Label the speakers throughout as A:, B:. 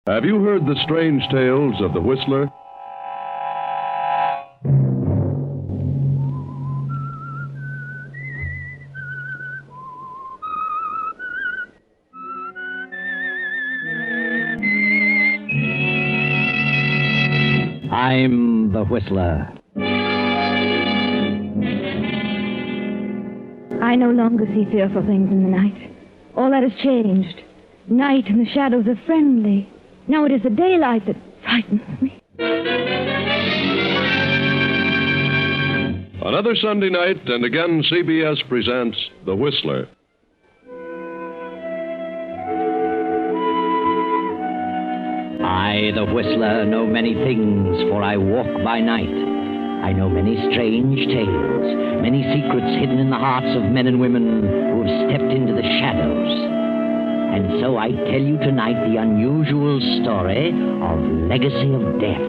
A: Have you heard the strange tales of the Whistler?
B: I'm the Whistler.
C: I no longer see fearful things in the night. All that has changed. Night and the shadows are friendly. Now it is the daylight that frightens me.
A: Another Sunday night, and again CBS presents The Whistler.
B: I, the Whistler, know many things, for I walk by night. I know many strange tales, many secrets hidden in the hearts of men and women who have stepped into the shadows. And so I tell you tonight the unusual story of Legacy of Death.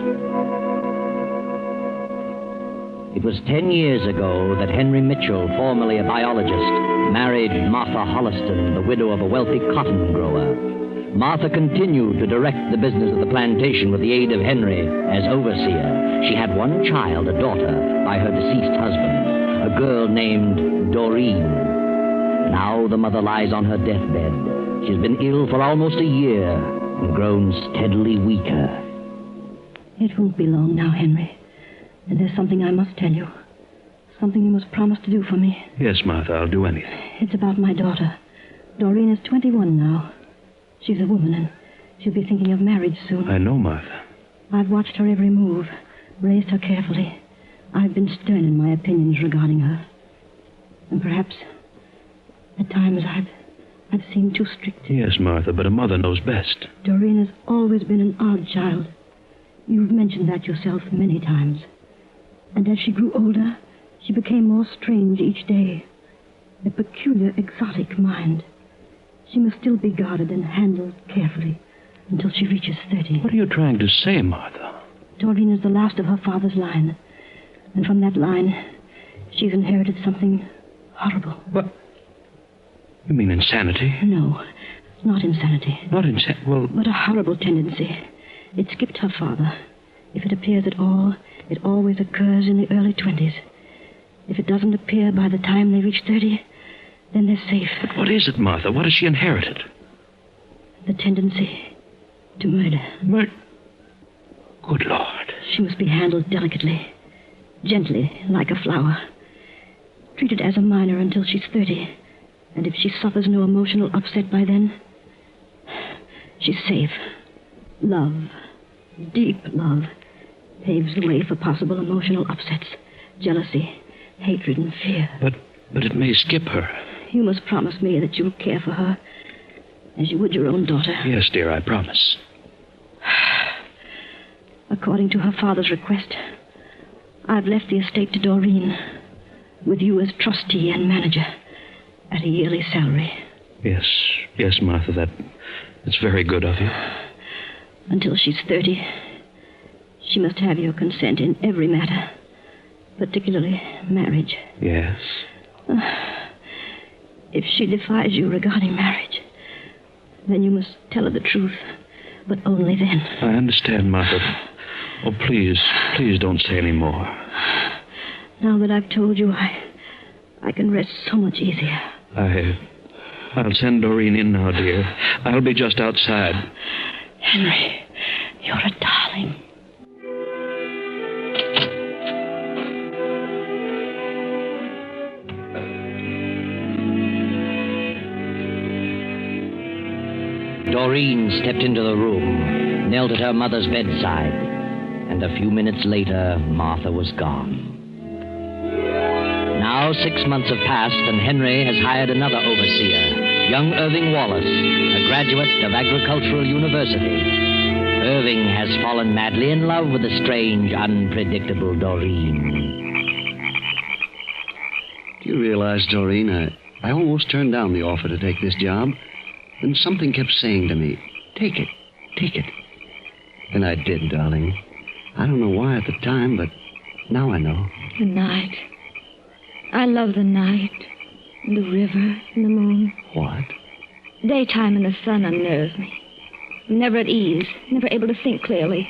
B: It was 10 years ago that Henry Mitchell, formerly a biologist, married Martha Holliston, the widow of a wealthy cotton grower. Martha continued to direct the business of the plantation with the aid of Henry as overseer. She had one child, a daughter, by her deceased husband, a girl named Doreen. Now the mother lies on her deathbed. She's been ill for almost a year and grown steadily weaker.
D: It won't be long now, Henry. And there's something I must tell you. Something you must promise to do for me.
E: Yes, Martha, I'll do anything.
D: It's about my daughter. Doreen is 21 now. She's a woman, and she'll be thinking of marriage soon.
E: I know, Martha.
D: I've watched her every move, raised her carefully. I've been stern in my opinions regarding her. And perhaps, at times, I've seemed too strict.
E: Yes, Martha, but a mother knows best.
D: Doreen has always been an odd child. You've mentioned that yourself many times. And as she grew older, she became more strange each day. A peculiar, exotic mind. She must still be guarded and handled carefully until she reaches 30.
E: What are you trying to say, Martha?
D: Doreen is the last of her father's line. And from that line, she's inherited something horrible.
E: What? You mean insanity?
D: No, not insanity.
E: Not insanity? Well...
D: But a horrible tendency. It skipped her father. If it appears at all, it always occurs in the early 20s. If it doesn't appear by the time they reach 30, then they're safe.
E: But what is it, Martha? What has she inherited?
D: The tendency to murder.
E: Good Lord.
D: She must be handled delicately, gently, like a flower. Treated as a minor until she's 30. And if she suffers no emotional upset by then, she's safe. Love, deep love, paves the way for possible emotional upsets, jealousy, hatred, and fear.
E: But it may skip her.
D: You must promise me that you'll care for her as you would your own daughter.
E: Yes, dear, I promise.
D: According to her father's request, I've left the estate to Doreen, with you as trustee and manager, at a yearly salary.
E: Yes, Martha, that's very good of you.
D: Until she's 30, she must have your consent in every matter, particularly marriage.
E: Yes.
D: If she defies you regarding marriage, then you must tell her the truth, but only then.
E: I understand, Martha. Oh, please don't say any more.
D: Now that I've told you, I can rest so much easier.
E: I'll send Doreen in now, dear. I'll be just outside.
D: Henry, you're a darling.
B: Doreen stepped into the room, knelt at her mother's bedside, and a few minutes later, Martha was gone. Now 6 months have passed, and Henry has hired another overseer, young Irving Wallace, a graduate of Agricultural University. Irving has fallen madly in love with the strange, unpredictable Doreen.
F: Do you realize, Doreen, I almost turned down the offer to take this job. And something kept saying to me, take it. And I did, darling. I don't know why at the time, but now I know.
C: The night. I love the night. And the river and the moon.
F: What?
C: Daytime and the sun unnerves me. I'm never at ease, never able to think clearly.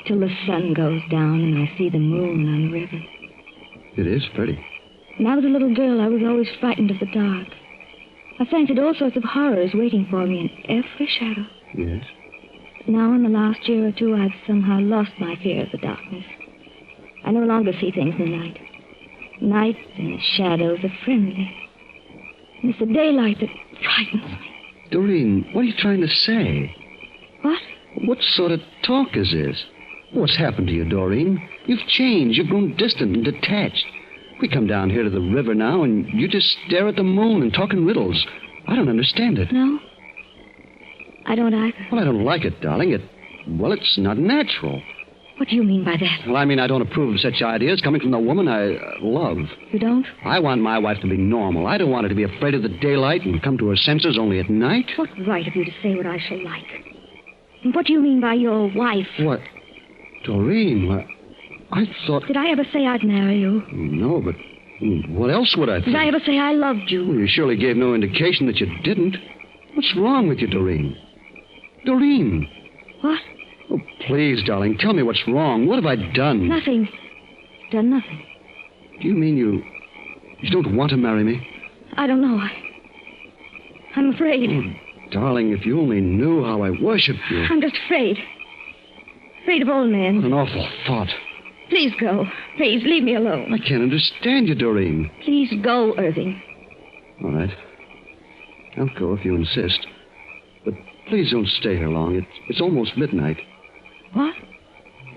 C: Till the sun goes down and I see the moon on the river.
F: It is pretty.
C: When I was a little girl, I was always frightened of the dark. I fancied all sorts of horrors waiting for me in every shadow.
F: Yes.
C: But now, in the last year or two, I've somehow lost my fear of the darkness. I no longer see things in the night. Night and the shadows are friendly. And it's the daylight that frightens me.
F: Doreen, what are you trying to say?
C: What?
F: What sort of talk is this? What's happened to you, Doreen? You've changed. You've grown distant and detached. We come down here to the river now, and you just stare at the moon and talk in riddles. I don't understand it.
C: No? I don't either.
F: Well, I don't like it, darling. It's not natural.
C: What do you mean by that?
F: Well, I mean, I don't approve of such ideas coming from the woman I love.
C: You don't?
F: I want my wife to be normal. I don't want her to be afraid of the daylight and come to her senses only at night.
C: What right have you to say what I shall like? And what do you mean by your wife?
F: What? Doreen, I thought...
C: Did I ever say I'd marry you?
F: No, but what else would I think?
C: Did I ever say I loved you?
F: Well, you surely gave no indication that you didn't. What's wrong with you, Doreen? Doreen!
C: What?
F: Oh, please, darling, tell me what's wrong. What have I done?
C: Nothing. Done nothing.
F: Do you mean you don't want to marry me?
C: I don't know. I'm afraid.
F: Oh, darling, if you only knew how I worship you.
C: I'm just afraid. Afraid of old men.
F: What an awful thought.
C: Please go. Please, leave me alone.
F: I can't understand you, Doreen.
C: Please go, Irving.
F: All right. I'll go if you insist. But please don't stay here long. It's almost midnight.
C: What?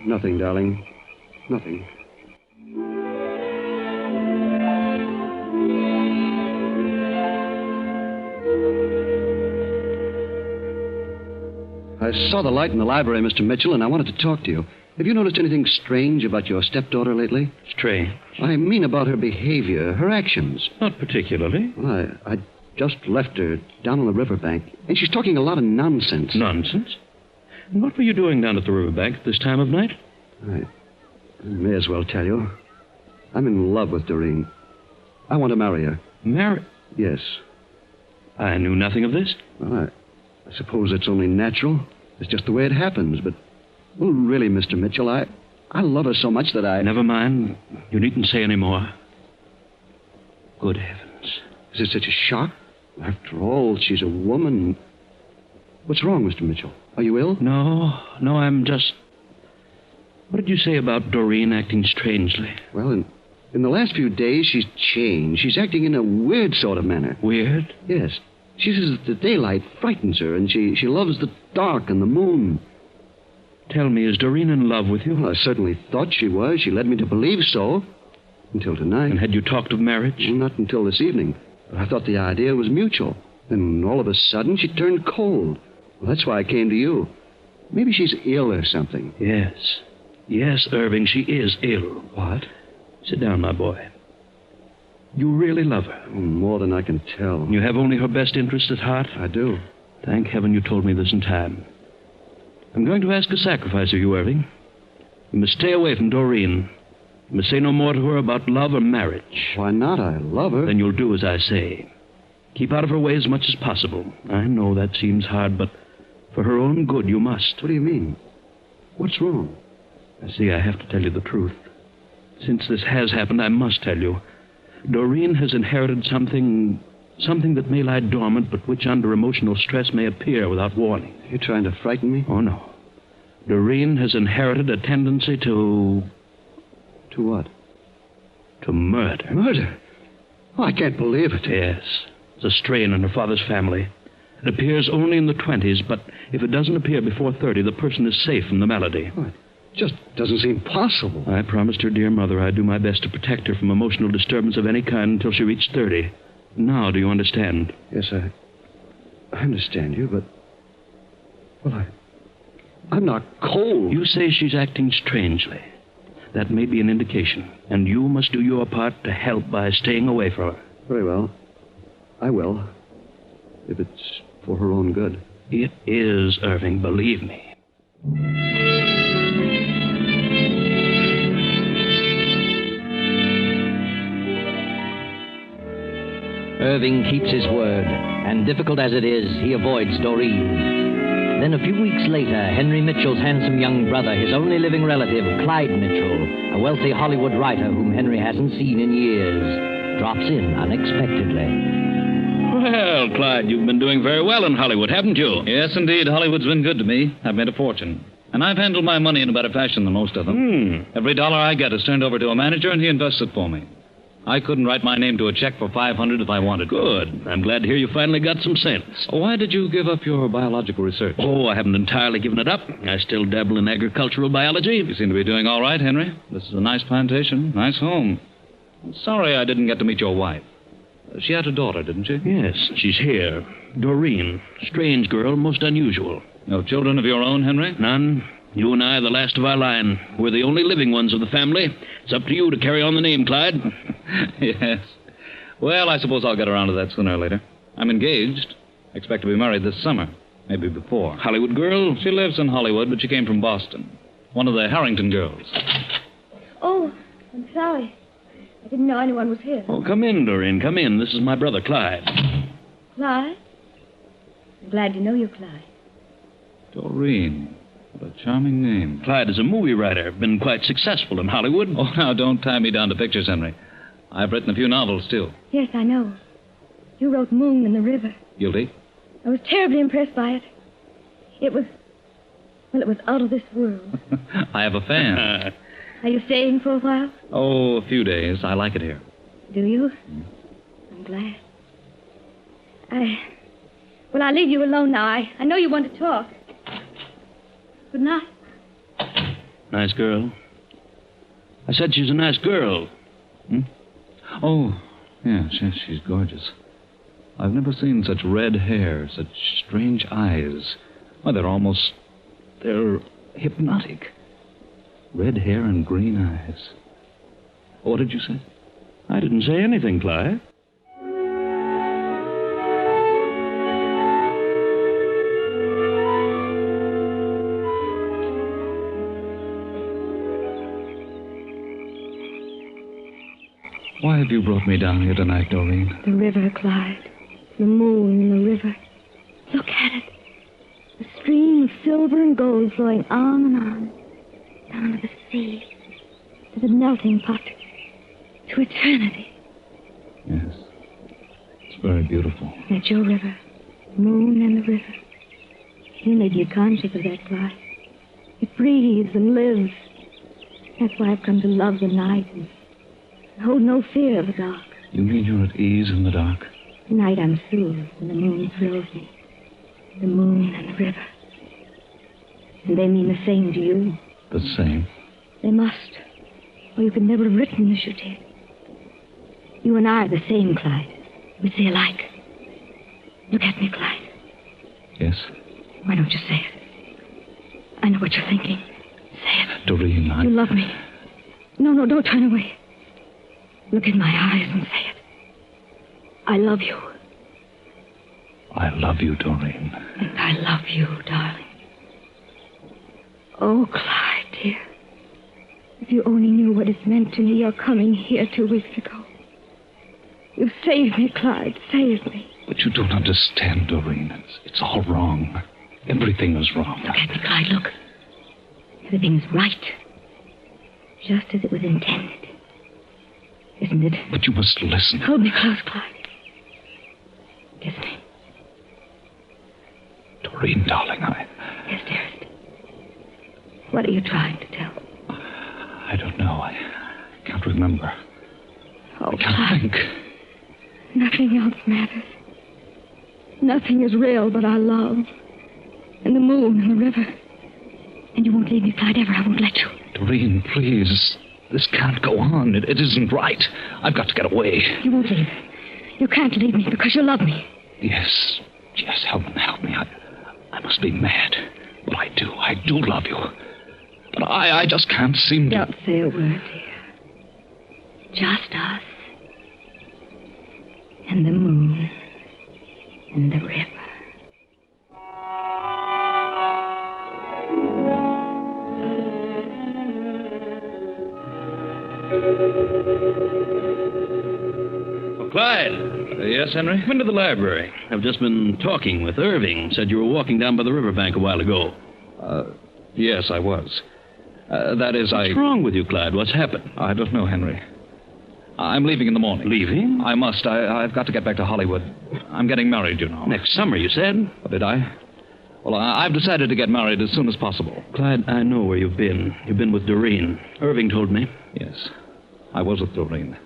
F: Nothing, darling. Nothing. I saw the light in the library, Mr. Mitchell, and I wanted to talk to you. Have you noticed anything strange about your stepdaughter lately?
E: Strange?
F: I mean about her behavior, her actions.
E: Not particularly.
F: Well, I just left her down on the riverbank, and she's talking a lot of nonsense.
E: Nonsense? And what were you doing down at the riverbank at this time of night?
F: I may as well tell you. I'm in love with Doreen. I want to marry her.
E: Marry?
F: Yes.
E: I knew nothing of this.
F: Well, I suppose it's only natural. It's just the way it happens, but... Well, really, Mr. Mitchell, I love her so much that I...
E: Never mind. You needn't say any more. Good heavens.
F: Is it such a shock? After all, she's a woman. What's wrong, Mr. Mitchell? Are you ill?
E: No, I'm just... What did you say about Doreen acting strangely?
F: Well, in the last few days, she's changed. She's acting in a weird sort of manner.
E: Weird?
F: Yes. She says that the daylight frightens her, and she loves the dark and the moon.
E: Tell me, is Doreen in love with you?
F: Well, I certainly thought she was. She led me to believe so. Until tonight.
E: And had you talked of marriage?
F: Well, not until this evening. I thought the idea was mutual. Then all of a sudden, she turned cold. Well, that's why I came to you. Maybe she's ill or something.
E: Yes. Yes, Irving, she is ill.
F: What?
E: Sit down, my boy. You really love her.
F: Oh, more than I can tell.
E: You have only her best interest at heart?
F: I do.
E: Thank heaven you told me this in time. I'm going to ask a sacrifice of you, Irving. You must stay away from Doreen. You must say no more to her about love or marriage.
F: Why not? I love her.
E: Then you'll do as I say. Keep out of her way as much as possible. I know that seems hard, but for her own good, you must.
F: What do you mean? What's wrong?
E: See, I have to tell you the truth. Since this has happened, I must tell you. Doreen has inherited something that may lie dormant, but which under emotional stress may appear without warning.
F: You're trying to frighten me?
E: Oh, no. Doreen has inherited a tendency to...
F: To what?
E: To murder.
F: Murder? Oh, I can't believe it.
E: Yes. It's a strain in her father's family. It appears only in the 20s, but if it doesn't appear before 30, the person is safe from the malady.
F: Oh, it just doesn't seem possible.
E: I promised her dear mother I'd do my best to protect her from emotional disturbance of any kind until she reached 30. Now, do you understand?
F: Yes, I understand you, but... Well, I'm not cold.
E: You say she's acting strangely. That may be an indication, and you must do your part to help by staying away from her.
F: Very well. I will. If it's for her own good.
E: It is, Irving, believe me.
B: Irving keeps his word, and difficult as it is, he avoids Doreen. Then a few weeks later, Henry Mitchell's handsome young brother, his only living relative, Clyde Mitchell, a wealthy Hollywood writer whom Henry hasn't seen in years, drops in unexpectedly.
E: Well, Clyde, you've been doing very well in Hollywood, haven't you?
G: Yes, indeed. Hollywood's been good to me. I've made a fortune. And I've handled my money in a better fashion than most of them. Every dollar I get is turned over to a manager, and he invests it for me. I couldn't write my name to a check for $500 if I wanted to.
E: Good. I'm glad to hear you finally got some sense.
G: Why did you give up your biological research?
E: Oh, I haven't entirely given it up. I still dabble in agricultural biology.
G: You seem to be doing all right, Henry. This is a nice plantation, nice home. I'm sorry I didn't get to meet your wife. She had a daughter, didn't she?
E: Yes, she's here. Doreen. Strange girl, most unusual.
G: No children of your own, Henry?
E: None. You and I are the last of our line. We're the only living ones of the family. It's up to you to carry on the name, Clyde.
G: Yes. Well, I suppose I'll get around to that sooner or later. I'm engaged. Expect to be married this summer. Maybe before.
E: Hollywood girl?
G: She lives in Hollywood, but she came from Boston. One of the Harrington girls.
C: Oh, I'm sorry. I didn't know anyone was here.
E: Oh, come in, Doreen. Come in. This is my brother, Clyde.
C: Clyde? I'm glad to know you, Clyde.
G: Doreen. What a charming name.
E: Clyde is a movie writer. Been quite successful in Hollywood.
G: Oh, now, don't tie me down to pictures, Henry. I've written a few novels, too.
C: Yes, I know. You wrote Moon in the River.
G: Guilty?
C: I was terribly impressed by it. It was out of this world.
G: I have a fan.
C: Are you staying for a while?
G: Oh, a few days. I like it here.
C: Do you? I'm glad. Well, I'll leave you alone now. I know you want to talk. Good night.
E: Nice girl. I said she's a nice girl.
G: Oh, yes, she's gorgeous. I've never seen such red hair, such strange eyes. Why, they're hypnotic. Red hair and green eyes. What did you say?
E: I didn't say anything, Clyde.
G: Why have you brought me down here tonight, Doreen?
C: The river, Clyde. The moon in the river. Look at it. A stream of silver and gold flowing on and on. Down to the sea. To the melting pot. To eternity.
G: Yes. It's very beautiful.
C: That's your river. Moon and the river. You made me conscious of that, Clyde. It breathes and lives. That's why I've come to love the night and hold no fear of the dark.
G: You mean you're at ease in the dark?
C: Tonight I'm soothed and the moon thrills me. The moon and the river. And they mean the same to you.
G: The same?
C: They must. Or you could never have written as you did. You and I are the same, Clyde. We see alike. Look at me, Clyde.
G: Yes?
C: Why don't you say it? I know what you're thinking. Say it.
G: Doreen,
C: You love me. No, don't turn away. Look in my eyes and say it. I love you.
G: I love you, Doreen.
C: And I love you, darling. Oh, Clyde, dear. If you only knew what it's meant to me, your coming here 2 weeks ago. You saved me, Clyde. Saved me.
G: But you don't understand, Doreen. It's all wrong. Everything is wrong.
C: Look at me, Clyde, look. Everything's right. Just as it was intended. Isn't it?
G: But you must listen.
C: Hold me close, Clyde. Kiss me.
G: Doreen, darling,
C: Yes, dearest. What are you trying to tell?
G: I don't know. I can't remember.
C: Oh,
G: I can't think.
C: Nothing else matters. Nothing is real but our love. And the moon and the river. And you won't leave me, Clyde, ever. I won't let you.
G: Doreen, please. This can't go on. It isn't right. I've got to get away.
C: You won't leave. You can't leave me because you love me.
G: Yes, help me. I must be mad. But I do love you. But I just can't seem to...
C: Don't say a word, dear. Just us. And the moon. And the river.
E: Oh, Clyde.
G: Yes, Henry?
E: Come into the library. I've just been talking with Irving. Said you were walking down by the riverbank a while ago.
G: Yes, I was. That is,
E: What's wrong with you, Clyde? What's happened?
G: I don't know, Henry. I'm leaving in the morning.
E: Leaving?
G: I must. I've got to get back to Hollywood. I'm getting married, you know.
E: Next summer, you said?
G: Did I? Well, I've decided to get married as soon as possible.
E: Clyde, I know where you've been. You've been with Doreen. Irving told me.
G: Yes, I was with Doreen.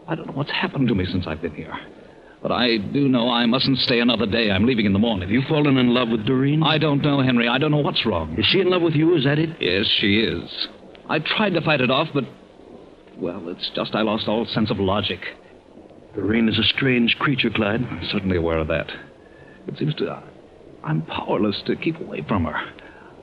G: I don't know what's happened to me since I've been here. But I do know I mustn't stay another day. I'm leaving in the morning.
E: Have you fallen in love with Doreen?
G: I don't know, Henry. I don't know what's wrong.
E: Is she in love with you? Is that it?
G: Yes, she is. I tried to fight it off, but... Well, it's just I lost all sense of logic.
E: Doreen is a strange creature, Clyde.
G: I'm certainly aware of that. It seems to... I'm powerless to keep away from her.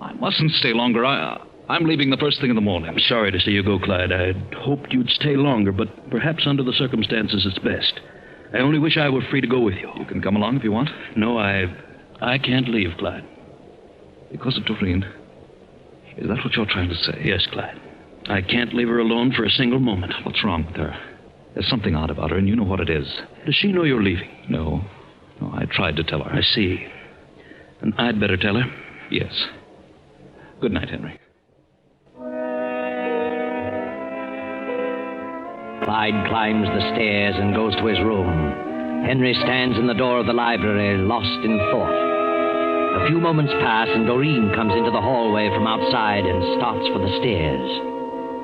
G: I mustn't stay longer. I'm leaving the first thing in the morning.
E: I'm sorry to see you go, Clyde. I'd hoped you'd stay longer, but perhaps under the circumstances it's best. I only wish I were free to go with you.
G: You can come along if you want.
E: No, I can't leave, Clyde.
G: Because of Doreen? Is that what you're trying to say?
E: Yes, Clyde. I can't leave her alone for a single moment.
G: What's wrong with her? There's something odd about her, and you know what it is.
E: Does she know you're leaving?
G: No, I tried to tell her.
E: I see. And I'd better tell her.
G: Yes. Good night, Henry.
B: Clyde climbs the stairs and goes to his room. Henry stands in the door of the library, lost in thought. A few moments pass, and Doreen comes into the hallway from outside and starts for the stairs.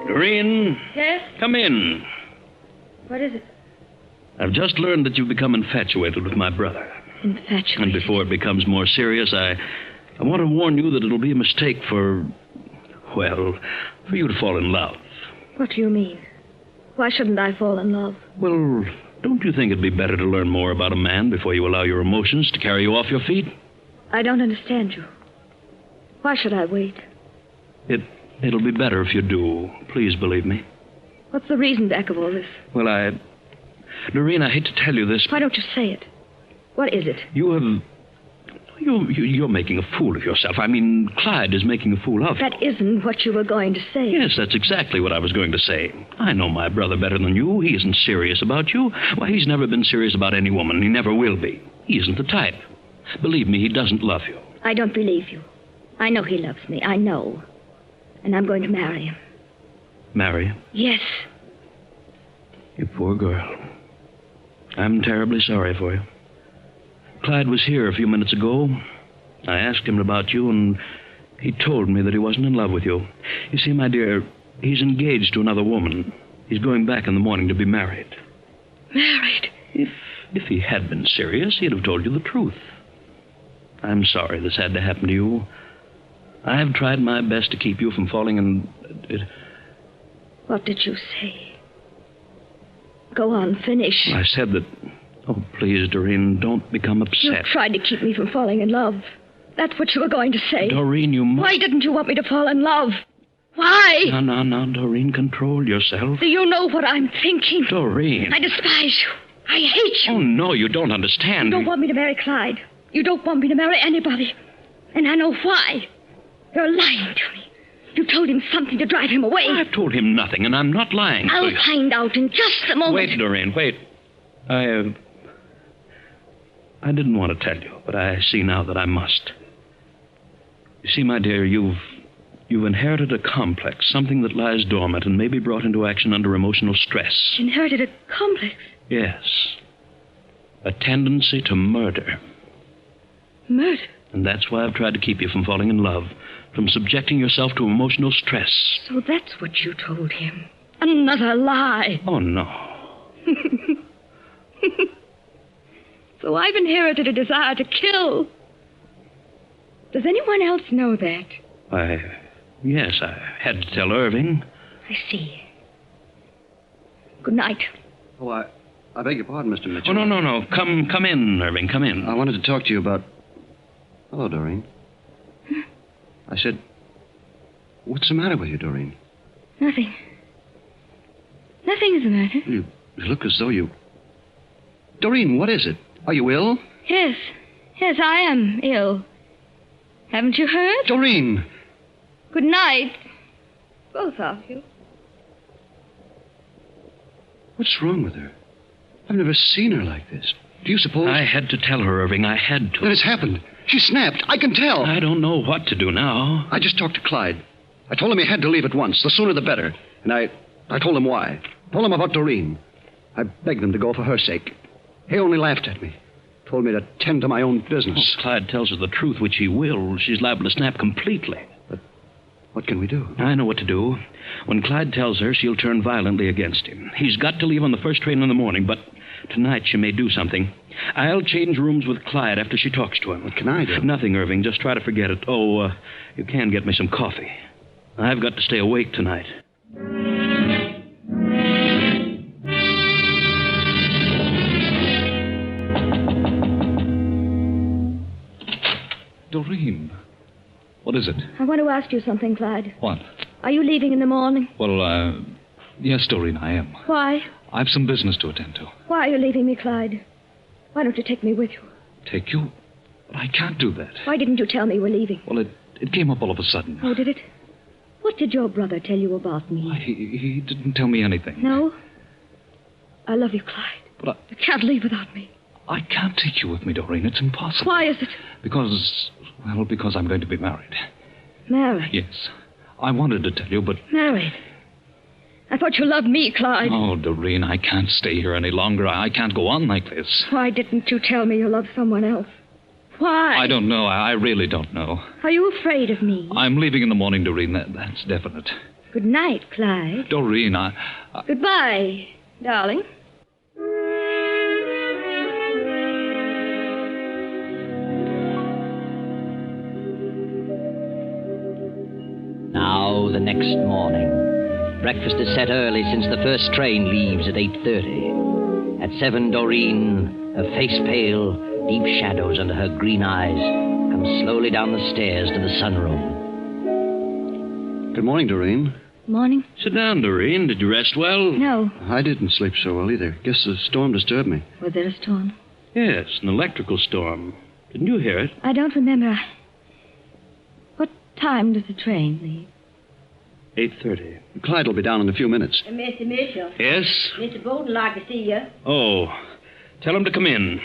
E: Doreen?
C: Yes?
E: Come in.
C: What is it?
E: I've just learned that you've become infatuated with my brother.
C: Infatuated?
E: And before it becomes more serious, I want to warn you that it'll be a mistake for you to fall in love.
C: What do you mean? Why shouldn't I fall in love?
E: Well, don't you think it'd be better to learn more about a man before you allow your emotions to carry you off your feet?
C: I don't understand you. Why should I wait?
E: It'll be better if you do. Please believe me.
C: What's the reason back of all this?
E: Well, Doreen, I hate to tell you this.
C: Why don't you say it? What is it?
E: You're making a fool of yourself. I mean, Clyde is making a fool of you.
C: That isn't what you were going to say.
E: Yes, that's exactly what I was going to say. I know my brother better than you. He isn't serious about you. Why, he's never been serious about any woman. He never will be. He isn't the type. Believe me, he doesn't love you.
C: I don't believe you. I know he loves me. I know. And I'm going to marry him.
E: Marry him?
C: Yes.
E: You poor girl. I'm terribly sorry for you. Clyde was here a few minutes ago. I asked him about you, and he told me that he wasn't in love with you. You see, my dear, he's engaged to another woman. He's going back in the morning to be married.
C: Married?
E: If he had been serious, he'd have told you the truth. I'm sorry this had to happen to you. I have tried my best to keep you from falling in...
C: What did you say? Go on, finish.
E: I said that... Oh, please, Doreen, don't become upset.
C: You tried to keep me from falling in love. That's what you were going to say.
E: Doreen, you must...
C: Why didn't you want me to fall in love? Why?
E: No, Doreen, control yourself.
C: Do you know what I'm thinking?
E: Doreen.
C: I despise you. I hate you.
E: Oh, no, you don't understand.
C: You don't want me to marry Clyde. You don't want me to marry anybody. And I know why. You're lying to me. You told him something to drive him away.
E: I've told him nothing, and I'm not lying.
C: I'll find out in just a moment.
E: Wait, Doreen, wait. I didn't want to tell you, but I see now that I must. You see, my dear, you've inherited a complex, something that lies dormant and may be brought into action under emotional stress.
C: Inherited a complex?
E: Yes. A tendency to murder.
C: Murder?
E: And that's why I've tried to keep you from falling in love, from subjecting yourself to emotional stress.
C: So that's what you told him. Another lie.
E: Oh, no.
C: So I've inherited a desire to kill. Does anyone else know that?
E: Yes, I had to tell Irving.
C: I see. Good night.
F: Oh, I beg your pardon, Mr. Mitchell.
E: Oh, no. Come in, Irving. Come in.
F: I wanted to talk to you about... Hello, Doreen. I said, what's the matter with you, Doreen?
C: Nothing. Nothing is the matter.
F: You look as though you... Doreen, what is it? Are you ill?
C: Yes, I am ill. Haven't you heard?
F: Doreen!
C: Good night, both of you.
F: What's wrong with her? I've never seen her like this. Do you suppose...
E: I had to tell her, Irving. I had to.
F: Then it's happened. She snapped. I can tell.
E: I don't know what to do now.
F: I just talked to Clyde. I told him he had to leave at once. The sooner the better. And I told him why. Told him about Doreen. I begged him to go for her sake. He only laughed at me. Told me to tend to my own business.
E: If Clyde tells her the truth, which he will, she's liable to snap completely.
F: But what can we do?
E: I know what to do. When Clyde tells her, she'll turn violently against him. He's got to leave on the first train in the morning, but tonight she may do something. I'll change rooms with Clyde after she talks to him.
F: What can I do?
E: Nothing, Irving. Just try to forget it. Oh, you can get me some coffee. I've got to stay awake tonight.
G: Doreen. What is it?
C: I want to ask you something, Clyde.
G: What?
C: Are you leaving in the morning?
G: Well, yes, Doreen, I am.
C: Why?
G: I've some business to attend to.
C: Why are you leaving me, Clyde? Why don't you take me with you?
G: Take you? But I can't do that.
C: Why didn't you tell me you were leaving?
G: Well, it came up all of a sudden.
C: Oh, did it? What did your brother tell you about me?
G: He didn't tell me anything.
C: No? I love you, Clyde.
G: But
C: You can't leave without me.
G: I can't take you with me, Doreen. It's impossible.
C: Why is it?
G: Because I'm going to be married.
C: Married?
G: Yes. I wanted to tell you, but...
C: Married? I thought you loved me, Clyde.
G: Oh, Doreen, I can't stay here any longer. I can't go on like this.
C: Why didn't you tell me you loved someone else? Why?
G: I don't know. I really don't know.
C: Are you afraid of me?
G: I'm leaving in the morning, Doreen. That's definite.
C: Good night, Clyde.
G: Doreen,
C: Goodbye, darling.
B: Now, the next morning. Breakfast is set early since the first train leaves at 8:30. At 7, Doreen, her face pale, deep shadows under her green eyes, comes slowly down the stairs to the sunroom.
F: Good morning, Doreen.
C: Morning?
E: Sit down, Doreen. Did you rest well?
C: No.
F: I didn't sleep so well either. Guess the storm disturbed me.
C: Was there a storm?
E: Yes, an electrical storm. Didn't you hear it?
C: I don't remember. What time does the train leave?
E: 8:30.
F: Clyde will be down in a few minutes.
H: Mr. Mitchell.
E: Yes?
H: Mr. Bolton like to see you.
E: Oh, tell him to come in.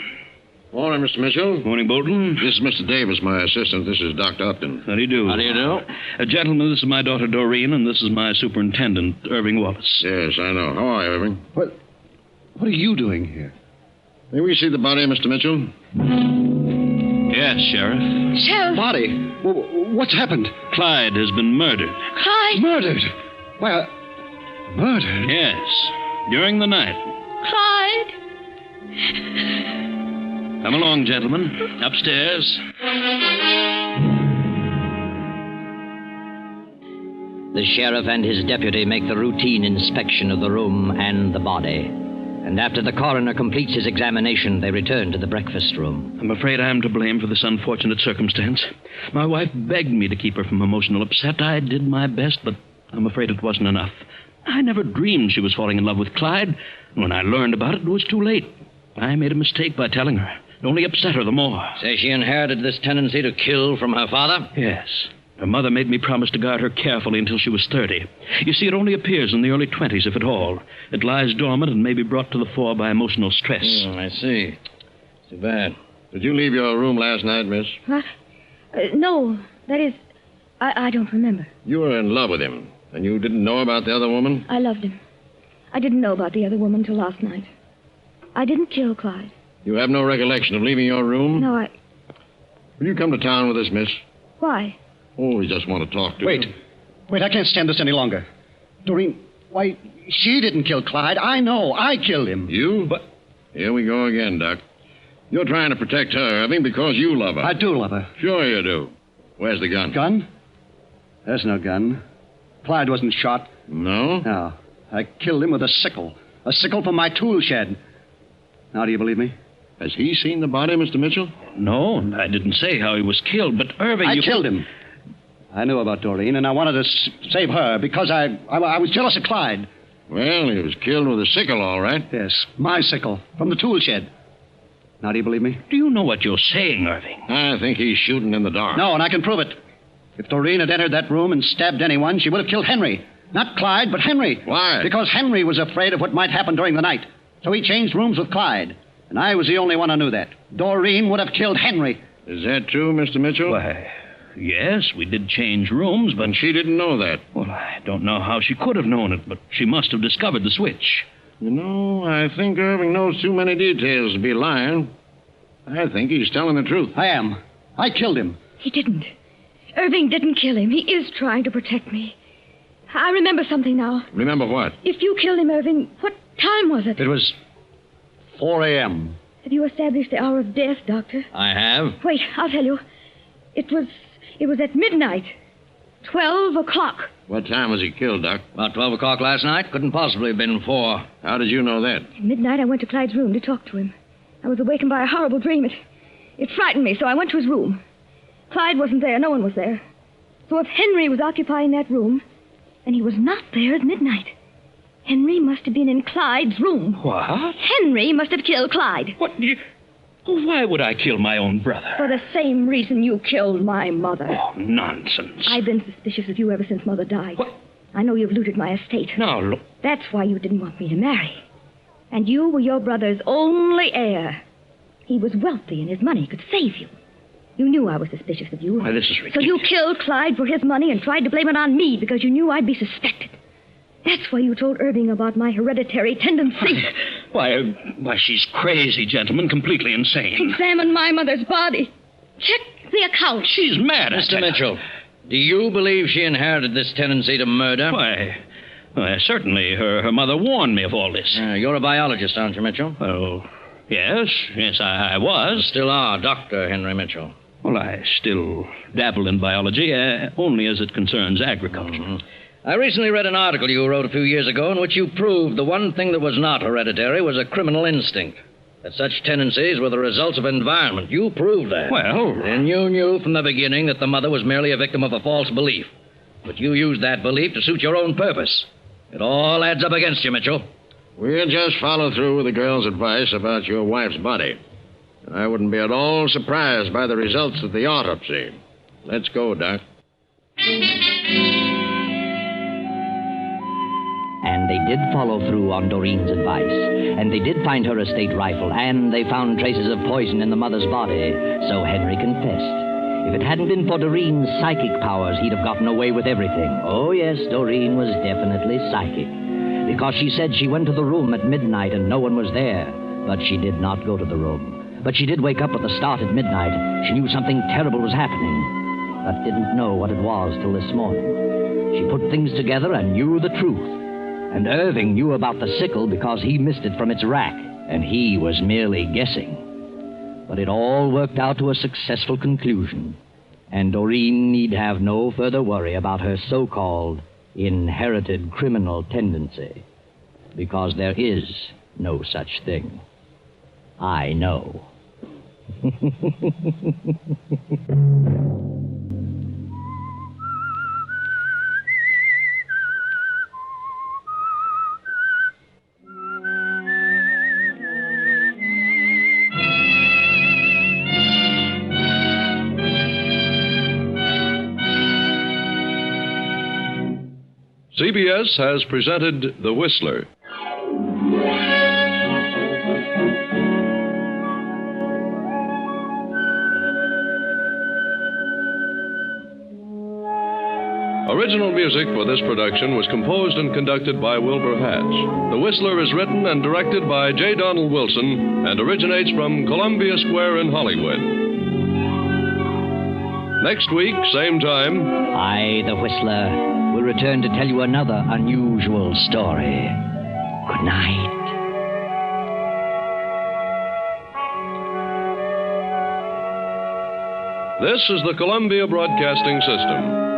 A: Morning, Mr. Mitchell.
E: Morning, Bolton.
A: This is Mr. Davis, my assistant. This is Dr. Upton.
E: How do you do?
A: How do you do?
E: Gentlemen, this is my daughter, Doreen, and this is my superintendent, Irving Wallace.
A: Yes, I know. How are you, Irving?
F: What are you doing here?
A: May we see the body, Mr. Mitchell?
E: Yes, Sheriff.
C: Sheriff!
F: Body? What's happened?
E: Clyde has been murdered.
C: Clyde!
F: Murdered? Why, murdered?
E: Yes, during the night.
C: Clyde!
E: Come along, gentlemen. Upstairs.
B: The sheriff and his deputy make the routine inspection of the room and the body. And after the coroner completes his examination, they return to the breakfast room.
E: I'm afraid I'm to blame for this unfortunate circumstance. My wife begged me to keep her from emotional upset. I did my best, but I'm afraid it wasn't enough. I never dreamed she was falling in love with Clyde. When I learned about it was too late. I made a mistake by telling her. It only upset her the more.
B: Say she inherited this tendency to kill from her father?
E: Yes. Her mother made me promise to guard her carefully until she was 30. You see, it only appears in the early 20s, if at all. It lies dormant and may be brought to the fore by emotional stress.
A: I see. Too bad. Did you leave your room last night, miss?
C: What? No, that is, I don't remember.
A: You were in love with him, and you didn't know about the other woman?
C: I loved him. I didn't know about the other woman till last night. I didn't kill Clyde.
A: You have no recollection of leaving your room?
C: No,
A: Will you come to town with us, miss?
C: Why?
A: Oh, we just want to talk to
F: Wait.
A: you.
F: Wait, I can't stand this any longer. Doreen, why, she didn't kill Clyde. I know. I killed him.
A: You?
F: But
A: Here we go again, Doc. You're trying to protect her, Irving, because you love her.
F: I do love her.
A: Sure you do. Where's the gun?
F: Gun? There's no gun. Clyde wasn't shot.
A: No?
F: No. I killed him with a sickle. A sickle from my tool shed. Now, do you believe me?
A: Has he seen the body, Mr. Mitchell?
E: No, I didn't say how he was killed, but Irving...
F: I killed him. I knew about Doreen, and I wanted to save her because I was jealous of Clyde.
A: Well, he was killed with a sickle, all right.
F: Yes, my sickle, from the tool shed. Now, do you believe me?
E: Do you know what you're saying, Irving?
A: I think he's shooting in the dark.
F: No, and I can prove it. If Doreen had entered that room and stabbed anyone, she would have killed Henry. Not Clyde, but Henry.
A: Why?
F: Because Henry was afraid of what might happen during the night. So he changed rooms with Clyde. And I was the only one who knew that. Doreen would have killed Henry.
A: Is that true, Mr. Mitchell?
E: Why, yes, we did change rooms, but...
A: And she didn't know that.
E: Well, I don't know how she could have known it, but she must have discovered the switch.
A: You know, I think Irving knows too many details to be lying. I think he's telling the truth.
F: I am. I killed him.
C: He didn't. Irving didn't kill him. He is trying to protect me. I remember something now.
A: Remember what?
C: If you killed him, Irving, what time was it?
F: It was 4 a.m.
C: Have you established the hour of death, Doctor?
F: I have.
C: Wait, I'll tell you. It was at midnight. 12 o'clock.
A: What time was he killed, Doc?
F: About 12 o'clock last night. Couldn't possibly have been 4.
A: How did you know that?
C: At midnight, I went to Clyde's room to talk to him. I was awakened by a horrible dream. It frightened me, so I went to his room. Clyde wasn't there. No one was there. So if Henry was occupying that room, and he was not there at midnight, Henry must have been in Clyde's room.
E: What?
C: Henry must have killed Clyde.
E: What? Why would I kill my own brother?
C: For the same reason you killed my mother.
E: Oh, nonsense.
C: I've been suspicious of you ever since Mother died.
E: What?
C: I know you've looted my estate.
E: Now, look.
C: That's why you didn't want me to marry. And you were your brother's only heir. He was wealthy and his money could save you. You knew I was suspicious of you.
E: Why, this is ridiculous.
C: So you killed Clyde for his money and tried to blame it on me because you knew I'd be suspected. That's why you told Irving about my hereditary tendency.
E: Why, she's crazy, gentlemen, completely insane.
C: Examine my mother's body. Check the account.
E: She's mad.
F: Mr. Mitchell, do you believe she inherited this tendency to murder?
E: Why, certainly. Her mother warned me of all this.
F: You're a biologist, aren't you, Mitchell?
E: Oh, yes, I was.
F: Still are, Dr. Henry Mitchell.
E: Well, I still dabble in biology, only as it concerns agriculture.
F: Mm-hmm. I recently read an article you wrote a few years ago in which you proved the one thing that was not hereditary was a criminal instinct. That such tendencies were the results of environment. You proved that.
E: Well...
F: And you knew from the beginning that the mother was merely a victim of a false belief. But you used that belief to suit your own purpose. It all adds up against you, Mitchell.
A: We'll just follow through with the girl's advice about your wife's body. I wouldn't be at all surprised by the results of the autopsy. Let's go, Doc.
B: And they did follow through on Doreen's advice. And they did find her estate rifle, and they found traces of poison in the mother's body. So Henry confessed. If it hadn't been for Doreen's psychic powers, he'd have gotten away with everything. Oh, yes, Doreen was definitely psychic. Because she said she went to the room at midnight and no one was there. But she did not go to the room. But she did wake up at the start at midnight. She knew something terrible was happening, but didn't know what it was till this morning. She put things together and knew the truth. And Irving knew about the sickle because he missed it from its rack, and he was merely guessing. But it all worked out to a successful conclusion, and Doreen need have no further worry about her so-called inherited criminal tendency, because there is no such thing. I know.
I: CBS has presented The Whistler. Original music for this production was composed and conducted by Wilbur Hatch. The Whistler is written and directed by J. Donald Wilson and originates from Columbia Square in Hollywood. Next week, same time,
B: I, the Whistler, will return to tell you another unusual story. Good night.
I: this is the Columbia Broadcasting System.